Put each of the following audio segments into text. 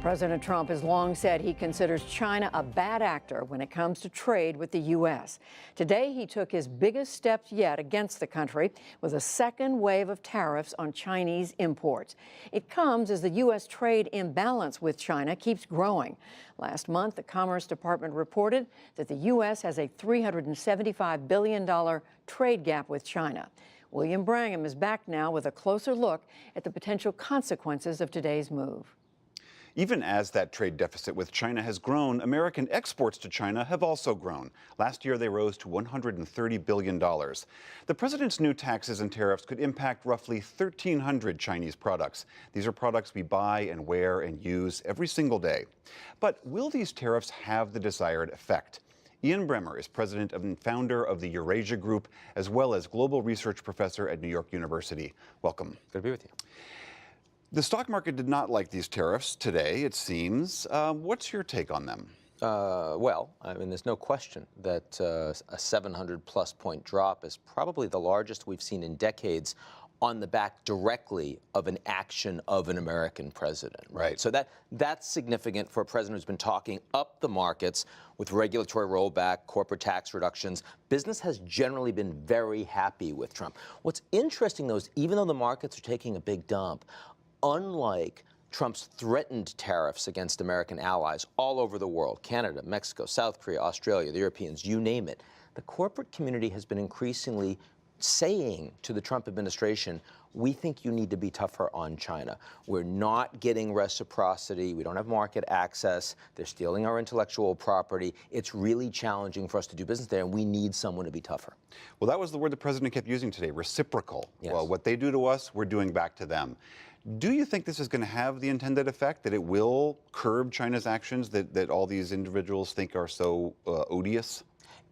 President Trump has long said he considers China a bad actor when it comes to trade with the U.S. Today, he took his biggest steps yet against the country with a second wave of tariffs on Chinese imports. It comes as the U.S. trade imbalance with China keeps growing. Last month, the Commerce Department reported that the U.S. has a $375 billion trade gap with China. William Brangham is back now with a closer look at the potential consequences of today's move. Even as that trade deficit with China has grown, American exports to China have also grown. Last year, they rose to $130 billion. The president's new taxes and tariffs could impact roughly 1,300 Chinese products. These are products we buy and wear and use every single day. But will these tariffs have the desired effect? Ian Bremmer is president and founder of the Eurasia Group, as well as global research professor at New York University. Welcome. Good to be with you. The stock market did not like these tariffs today, it seems. What's your take on them? Well, I mean, there's no question that a 700-plus point drop is probably the largest we've seen in decades on the back directly of an action of an American president. Right. So that's significant for a president who's been talking up the markets with regulatory rollback, corporate tax reductions. Business has generally been very happy with Trump. What's interesting, though, is even though the markets are taking a big dump, unlike Trump's threatened tariffs against American allies all over the world, Canada, Mexico, South Korea, Australia, the Europeans, you name it, the corporate community has been increasingly saying to the Trump administration, we think you need to be tougher on China. We're not getting reciprocity. We don't have market access. They're stealing our intellectual property. It's really challenging for us to do business there, and we need someone to be tougher. Well, that was the word the president kept using today, reciprocal. Yes. Well, what they do to us, we're doing back to them. Do you think this is going to have the intended effect, that it will curb China's actions that all these individuals think are so odious?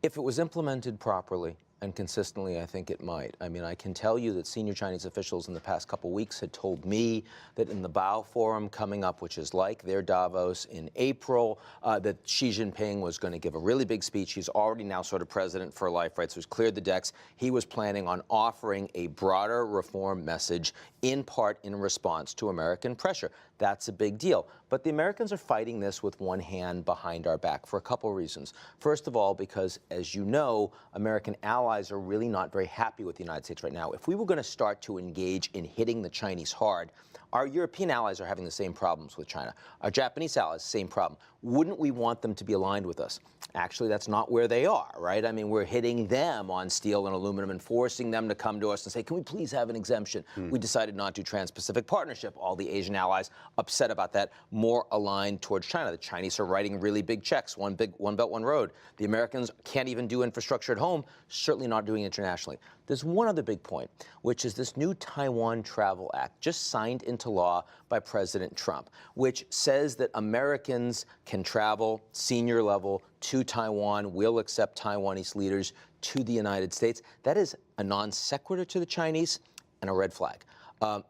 If it was implemented properly and consistently, I think it might. I mean, I can tell you that senior Chinese officials in the past couple weeks had told me that in the Bao Forum coming up, which is like their Davos in April, that Xi Jinping was going to give a really big speech. He's already now sort of president for life, right? So he's cleared the decks. He was planning on offering a broader reform message, in part in response to American pressure. That's a big deal. But the Americans are fighting this with one hand behind our back for a couple of reasons. First of all, because, as you know, American allies are really not very happy with the United States right now. If we were going to start to engage in hitting the Chinese hard, our European allies are having the same problems with China. Our Japanese allies, same problem. Wouldn't we want them to be aligned with us? Actually, that's not where they are, right? I mean, we're hitting them on steel and aluminum and forcing them to come to us and say, can we please have an exemption? We decided not to Trans-Pacific Partnership. All the Asian allies upset about that, more aligned towards China. The Chinese are writing really big checks, one Belt, One Road. The Americans can't even do infrastructure at home, certainly not doing it internationally. There's one other big point, which is this new Taiwan Travel Act, just signed into law by President Trump, which says that Americans can travel senior level to Taiwan, will accept Taiwanese leaders to the United States. That is a non sequitur to the Chinese and a red flag.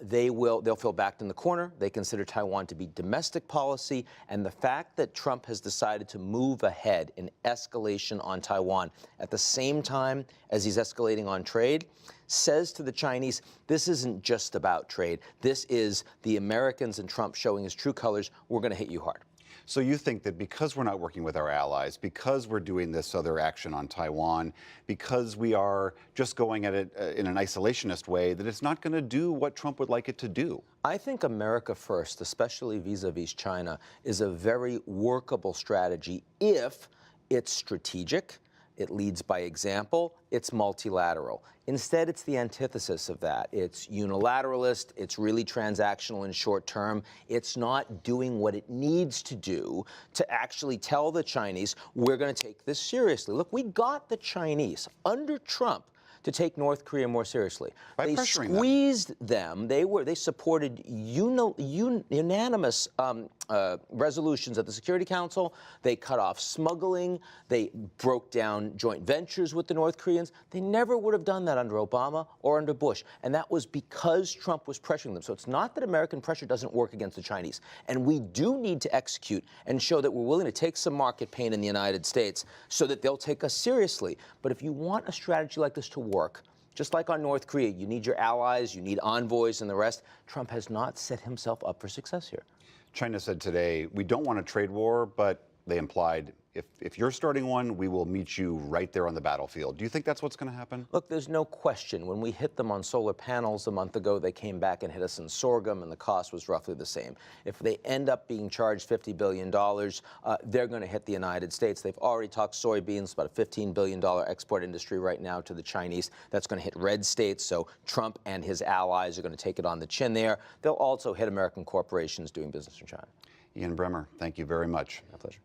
They'll feel backed in the corner. They consider Taiwan to be domestic policy. And the fact that Trump has decided to move ahead in escalation on Taiwan at the same time as he's escalating on trade says to the Chinese, this isn't just about trade. This is the Americans and Trump showing his true colors. We're going to hit you hard. So you think that because we're not working with our allies, because we're doing this other action on Taiwan, because we are just going at it in an isolationist way, that it's not going to do what Trump would like it to do? I think America first, especially vis-a-vis China, is a very workable strategy if it's strategic, it leads by example, it's multilateral. Instead, it's the antithesis of that. It's unilateralist, it's really transactional and short term. It's not doing what it needs to do to actually tell the Chinese, we're going to take this seriously. Look, we got the Chinese under Trump to take North Korea more seriously. By they squeezed them. They supported unanimous resolutions at the Security Council. They cut off smuggling. They broke down joint ventures with the North Koreans. They never would have done that under Obama or under Bush. And that was because Trump was pressuring them. So it's not that American pressure doesn't work against the Chinese. And we do need to execute and show that we're willing to take some market pain in the United States so that they'll take us seriously. But if you want a strategy like this to work, just like on North Korea, you need your allies, you need envoys and the rest. Trump has not set himself up for success here. China said today, we don't want a trade war, but they implied if you're starting one, we will meet you right there on the battlefield. Do you think that's what's going to happen? Look, there's no question. When we hit them on solar panels a month ago, they came back and hit us in sorghum, and the cost was roughly the same. If they end up being charged $50 billion, they're going to hit the United States. They've already talked soybeans, about a $15 billion export industry right now to the Chinese. That's going to hit red states, so Trump and his allies are going to take it on the chin there. They'll also hit American corporations doing business in China. Ian Bremmer, thank you very much. My pleasure.